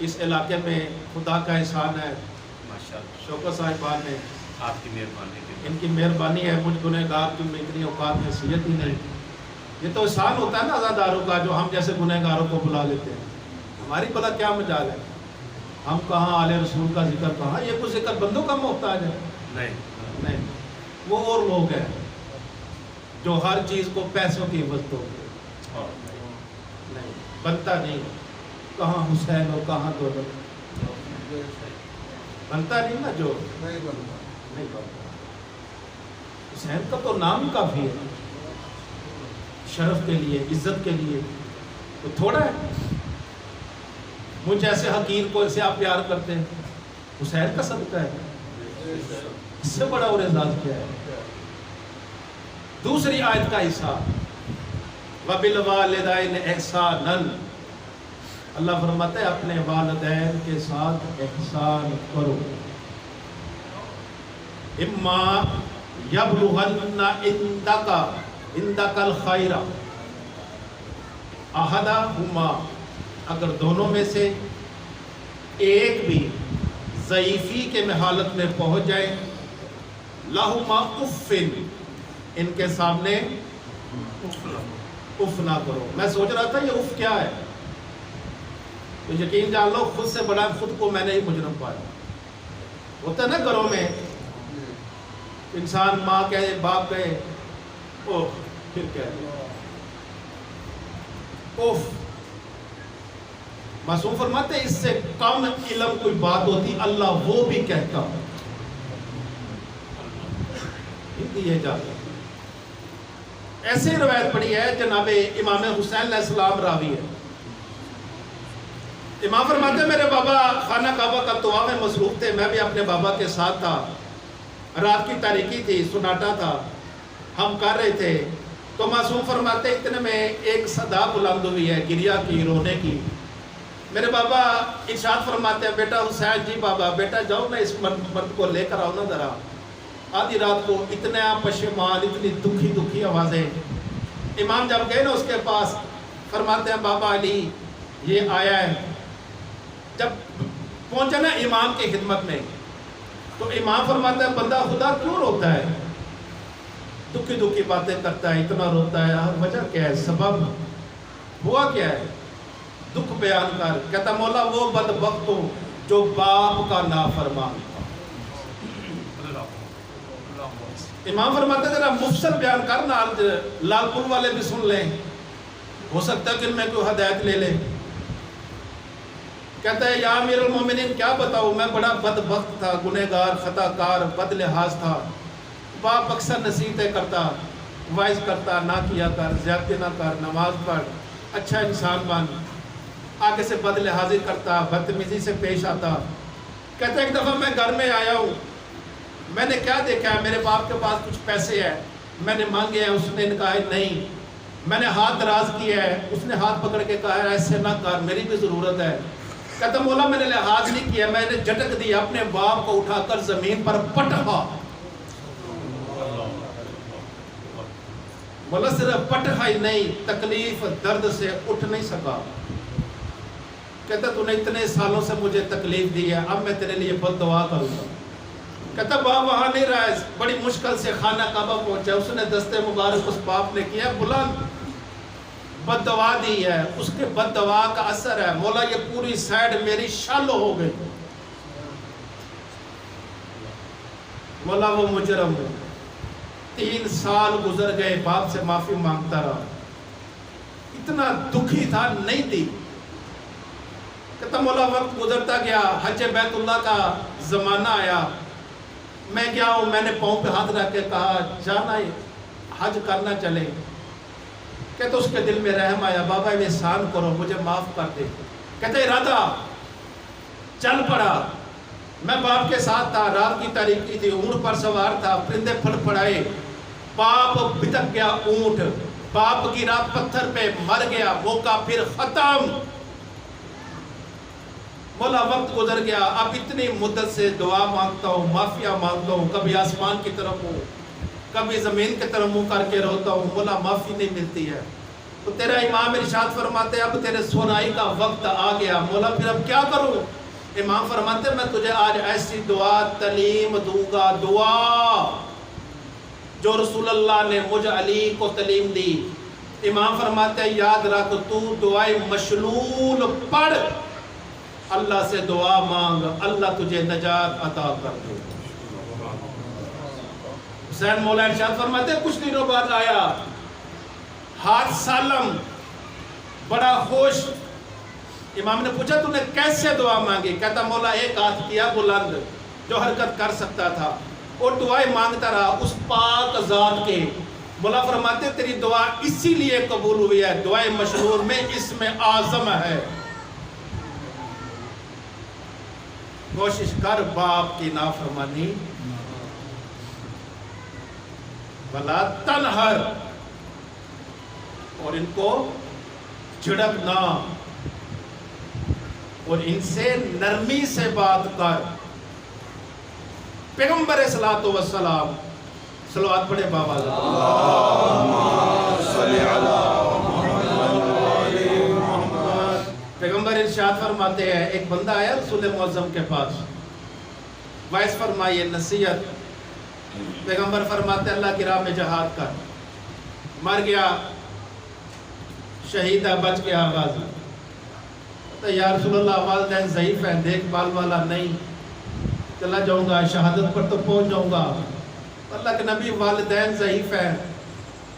اس علاقے میں خدا کا احسان ہے ماشاءاللہ شوکت صاحبان نے آپ کی مہربانی کی ان کی مہربانی ہے مجھ گنہگار کی میں اتنی اوقات حیثیت ہی نہیں. یہ تو احسان ہوتا ہے نا عزاداروں کا جو ہم جیسے گنہگاروں کو بلا لیتے ہیں. ہماری بلا کیا مجال ہے, ہم کہاں آل رسول کا ذکر کہاں, یہ کوئی ذکر بندوں کا محتاج ہے نہیں. وہ اور لوگ ہیں جو ہر چیز کو پیسوں کی عوض ہو نہیں بنتا نہیں. کہاں حسین ہو کہاں دولت بنتا نہیں نا, جو نہیں بنتا. حسین کا تو نام کافی ہے شرف کے لیے, عزت کے لیے, تو تھوڑا ہے. مجھ ایسے حقیر کو اسے آپ پیار کرتے ہیں, حسین کا صدقہ ہے, اس سے بڑا اور اعزاز کیا ہے. دوسری آیت کا حصہ وَبِالْوَالِدَيْنِ إِحْسَانًا, اللہ فرماتا ہے اپنے والدین کے ساتھ احسان کرو. اما یبلغن عندک الخیر احدہما, اگر دونوں میں سے ایک بھی ضعیفی کے حالت میں پہنچ جائے, لہما اف, ان کے سامنے اف نہ کرو. میں سوچ رہا تھا یہ اف کیا ہے, تو یقین جان لو خود سے بڑا خود کو میں نے ہی مجرم پایا. ہوتا ہے نا گھروں میں انسان ماں کہے باپ کہے اوہ, پھر کہے اوف. معصوم فرماتے ہیں اس سے کم علم کوئی بات ہوتی اللہ وہ بھی کہتا. یہ جاتا ایسے روایت پڑی ہے, جناب امام حسین علیہ السلام راوی ہے. امام فرماتے ہیں میرے بابا خانہ کعبہ کا طواف میں مصروف تھے, میں بھی اپنے بابا کے ساتھ تھا. رات کی تاریکی تھی, سناٹا تھا, ہم کر رہے تھے. تو معصوم فرماتے ہیں اتنے میں ایک صدا بلند ہوئی ہے, گریا کی, رونے کی. میرے بابا ارشاد فرماتے ہیں بیٹا حسین, جی بابا. بیٹا جاؤ نا اس مرد کو لے کر آؤ نا ذرا. آدھی رات کو اتنا پشیمان, اتنی دکھی آوازیں. امام جب گئے نا اس کے پاس, فرماتے ہیں بابا علی یہ آیا ہے. جب پہنچا نا امام کی خدمت میں, تو امام فرماتا ہے بندہ خدا کیوں روتا ہے, دکھی باتیں کرتا ہے, اتنا روتا ہے, وجہ کیا ہے, سبب ہوا کیا ہے, دکھ بیان کر. کہتا مولا وہ بدبخت ہو جو باپ کا نافرمان تھا. امام فرماتے ہیں ذرا مفصل بیان کرنا, لال پور والے بھی سن لیں, ہو سکتا ہے کہ ان میں کوئی ہدایت لے لے. کہتا ہے یا امیر المومنین کیا بتاؤ, میں بڑا بدبخت تھا, گنہگار, خطا کار, بد لحاظ تھا. باپ اکثر نصیحتیں کرتا, وائز کرتا, نہ کیا کر, زیادتی نہ کر, نماز پڑھ, اچھا انسان بن. آگے سے بد لحاظی کرتا, بدتمیزی سے پیش آتا. کہتا ہے ایک دفعہ میں گھر میں آیا ہوں, میں نے کیا دیکھا ہے, میرے باپ کے پاس کچھ پیسے ہیں, میں نے مانگے ہیں, اس نے کہا ہے نہیں. میں نے ہاتھ دراز کیا ہے, اس نے ہاتھ پکڑ کے کہا ہے ایسے نہ کر, میری بھی ضرورت ہے. کہتا مولا میں نے لحاظ نہیں کیا, میں نے جھٹک دیا, اپنے باپ کو اٹھا کر زمین پر پٹخا. مولا صرف پٹخا ہی نہیں, تکلیف درد سے اٹھ نہیں سکا. کہتا تو نے اتنے سالوں سے مجھے تکلیف دی ہے, اب میں تیرے لیے بد دعا کروں گا. کہتا باپ وہاں نہیں رہا ہے, بڑی مشکل سے خانہ کعبہ پہنچا, اس نے دستے مبارک اس باپ نے کیا, بلند بد دعا دی ہے, اس کے بد دعا کا اثر ہے. مولا یہ پوری سائیڈ میری شالو ہو گئی. مولا وہ مجرم ہے, 3 سال گزر گئے, باپ سے معافی مانگتا رہا, اتنا دکھی تھا, نہیں دی. کہتا مولا وقت گزرتا گیا, حج بیت اللہ کا زمانہ آیا, میں گیا ہوں, میں نے پاؤں پہ ہاتھ رکھ کے کہا جانا حج کرنا چلے. کہتا اس کے دل میں رحم آیا, بابا احسان کرو, مجھے معاف کر دے. کہتا ارادہ چل پڑا. میں باپ کے ساتھ تھا, رات کی تاریکی تھی, اونٹ پر سوار تھا, پرندے پھڑ پھڑائے, باپ بتک گیا اونٹ, باپ گرا پتھر پہ, مر گیا, موقع پھر ختم. مولا وقت گزر گیا, اب اتنی مدت سے دعا مانگتا ہوں, معافیہ مانگتا ہوں, کبھی آسمان کی طرف ہوں, کبھی زمین کی طرف منہ کر کے روتا ہوں, مولا معافی نہیں ملتی ہے. تو تیرا امام ارشاد فرماتے اب تیرے سونائی کا وقت آ گیا، مولا پھر اب کیا کروں؟ امام فرماتے میں تجھے آج ایسی دعا تعلیم دوں گا، دعا جو رسول اللہ نے مجھ علی کو تعلیم دی۔ امام فرماتے ہیں یاد رکھ تو دعائے مشلول پڑھ، اللہ سے دعا مانگ، اللہ تجھے نجات عطا کر دے۔ حسین مولا ارشاد فرماتے ہیں کچھ دنوں بعد آیا ہاتھ سالم، بڑا خوش۔ امام نے پوچھا تو نے کیسے دعا مانگی؟ کہتا مولا ایک ہاتھ کیا بلند جو حرکت کر سکتا تھا اور دعائیں مانگتا رہا اس پاک ذات کے۔ مولا فرماتے تیری دعا اسی لیے قبول ہوئی ہے، دعائیں مشہور میں اس میں اعظم ہے، کوشش کر باپ کی نافرمانی ولا تنہر، اور ان کو جھڑکنا اور ان سے نرمی سے بات کر۔ پیغمبر صلاۃ والسلام صلوات پڑھے بابا پیغمبر ارشاد فرماتے ہیں ایک بندہ آیا رسول معظم کے پاس، وائس فرمائیے نصیحت۔ پیغمبر فرماتے اللہ کی راہ میں جہاد کر، مر گیا شہید ہے، بچ گیا غازی۔ تو یا رسول اللہ والدین ضعیف ہیں، دیکھ بھال والا نہیں، چلا جاؤں گا شہادت پر تو پہنچ جاؤں گا۔ اللہ کے نبی والدین ضعیف ہیں،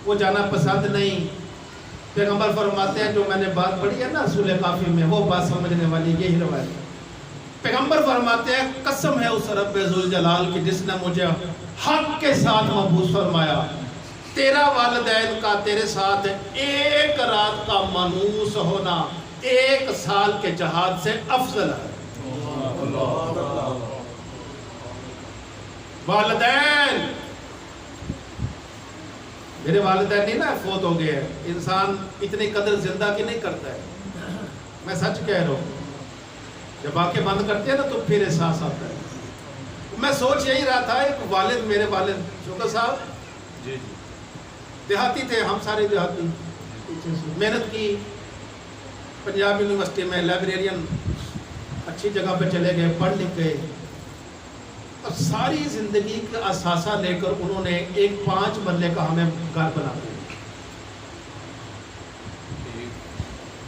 وہ جانا پسند نہیں۔ پیغمبر فرماتے ہیں جو میں نے بات پڑھی ہے نا رسول کافی میں، وہ بات سمجھنے والی یہی روایت ہے۔ پیغمبر فرماتے ہیں قسم ہے اس رب ذوالجلال کی جس نے مجھے حق کے ساتھ محفوظ فرمایا، تیرا والدین کا تیرے ساتھ ایک رات کا مانوس ہونا 1 سال کے جہاد سے افضل ہے۔ والدین، میرے والدین نہیں نا فوت ہو گئے ہیں، انسان اتنی قدر زندہ کی نہیں کرتا ہے، میں سچ کہہ رہا ہوں۔ جب آنکھیں بند کرتے ہیں نا تو پھر احساس آتا ہے۔ میں سوچ یہی رہا تھا ایک والد، میرے والد شوکت صاحب دیہاتی تھے، ہم سارے دیہاتی، محنت کی پنجاب یونیورسٹی میں لائبریرین، اچھی جگہ پہ چلے گئے، پڑھ لکھ گئے، اور ساری زندگی کا اثاثہ لے کر انہوں نے ایک 5 مرلے کا ہمیں گھر بنا دیا،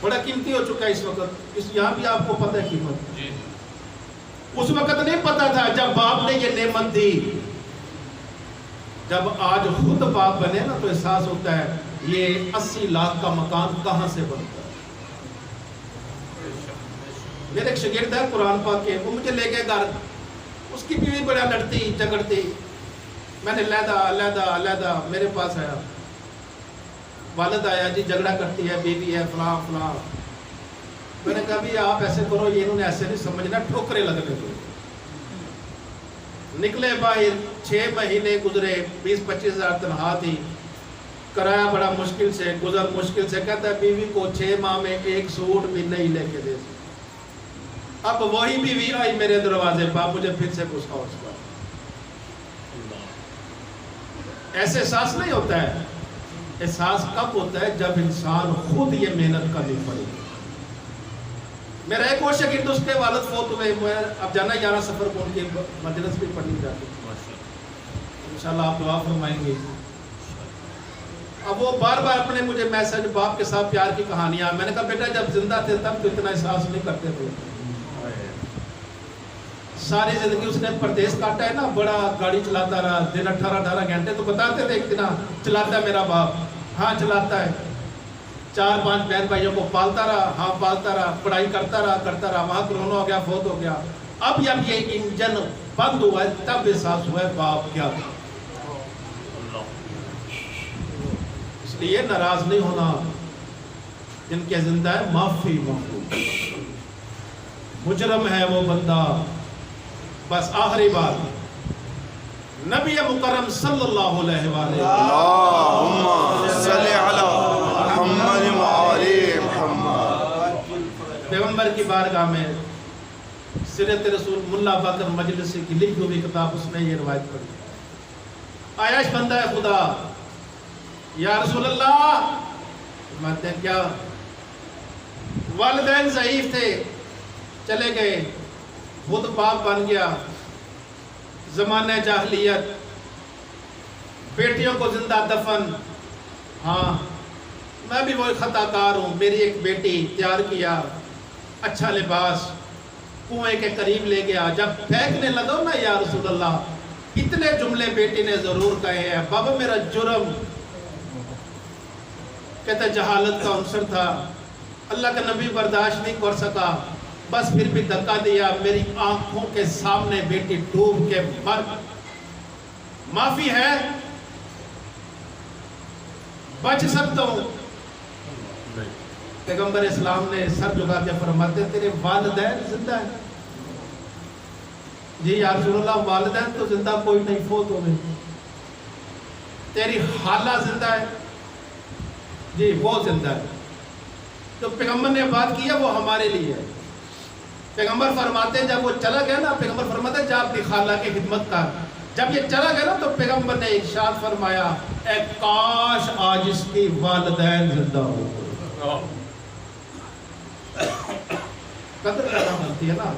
بڑا قیمتی ہو چکا ہے اس وقت، یہاں بھی آپ کو پتہ ہے قیمت، اس وقت نہیں پتا تھا جب باپ نے یہ نعمت دی، جب آج خود باپ بنے نا تو احساس ہوتا ہے یہ 80 لاکھ کا مکان کہاں سے بنتا ہے۔ میرے ایک شاگرد ہے قرآن پاک کے، وہ مجھے لے گئے گھر، اس کی بیوی بڑا لڑتی جھگڑتی، میں نے علیحدہ میرے پاس آیا، والد آیا جی جھگڑا کرتی ہے، بیوی ہے فلاں فلاں، میں نے کہا بھی آپ ایسے کرو، یہ انہوں نے ایسے نہیں سمجھنا، ٹھوکرے لگنے دو۔ نکلے باہر، 6 مہینے گزرے، 20-25 ہزار تنخواہ تھی، کرایہ بڑا مشکل سے گزر، مشکل سے، کہتا ہے بیوی کو 6 ماہ میں 1 سوٹ بھی نہیں لے کے دے سکتا۔ اب وہی بیوی آئی میرے دروازے پر، مجھے پھر سے غصہ ہو چکا۔ ایسے احساس نہیں ہوتا ہے، احساس کب ہوتا ہے جب انسان خود یہ محنت کرنی پڑے۔ میرا ایک اور شاگرد، اس کے والد فوت ہوئے، اب جانا 11 سفر کو ان کی مجلس بھی پڑھنی جاتی، انشاءاللہ آپ دعا فرمائیں گے۔ اب وہ بار بار اپنے مجھے میسج، باپ کے ساتھ پیار کی کہانیاں، میں نے کہا بیٹا جب زندہ تھے تب تو اتنا احساس نہیں کرتے تھے، ساری زندگی اس نے پردیس کاٹا ہے نا، بڑا گاڑی چلاتا رہا، دن 18 گھنٹے، تو بتاتے تھے ایک دن چلاتا ہے میرا باپ، ہاں چلاتا ہے، 4-5 بہن بھائیوں کو پالتا رہا، ہاں پالتا رہا، پڑھائی کرتا رہا، وہاں کرونا ہو گیا، فوت ہو گیا۔ اب جب یہ انجن بند ہوا ہے تب احساس ہوا ہے باپ کیا تھا۔ اس لیے ناراض نہیں ہونا، جن کے زندہ ہے معافی مانگو، مجرم ہے وہ بندہ۔ بس آخری بات، نبی مکرم صلی اللہ علیہ وآلہ اللہم صلی علی محمد وآل محمد۔ پیغمبر کی بارگاہ میں سیرت رسول ملا بکر مجلسی کی لکھی ہوئی کتاب، اس میں یہ روایت پڑھی، آیا بندہ خدا، یا رسول اللہ فرماتے ہیں کیا؟ والدین ضعیف تھے، چلے گئے، خود باپ بن گیا، زمانہ جاہلیت، بیٹیوں کو زندہ دفن. ہاں میں بھی وہی خطا کار ہوں، میری ایک بیٹی تیار کیا، اچھا لباس، کنویں کے قریب لے گیا، جب پھینکنے لگا نا یا رسول اللہ، اتنے جملے بیٹی نے ضرور کہے ہیں، بابا میرا جرم، کہتا جہالت کا عنصر تھا، اللہ کا نبی برداشت نہیں کر سکا، بس پھر بھی دھکا دیا، میری آنکھوں کے سامنے بیٹی ڈوب کے مر. معافی ہے، بچ سکتا ہوں. پیغمبر اسلام نے سر جھکا کے فرماتے تیرے والدین زندہ ہیں؟ جی یا رسول اللہ والدین تو زندہ کوئی نہیں، فوت ہو گئے. تیری خالہ زندہ ہے؟ جی وہ زندہ ہے. تو پیغمبر نے بات کی ہے وہ ہمارے لیے ہے. پیغمبر فرماتے جب وہ چلا گیا نا، پیغمبر فرماتے جا اپنی خالہ کی خدمت کر. جب یہ چلا گیا نا تو پیغمبر نے ارشاد فرمایا اے کاش آج اس کی والدین زندہ ہو. قدر کرنا بنتی ہے نا.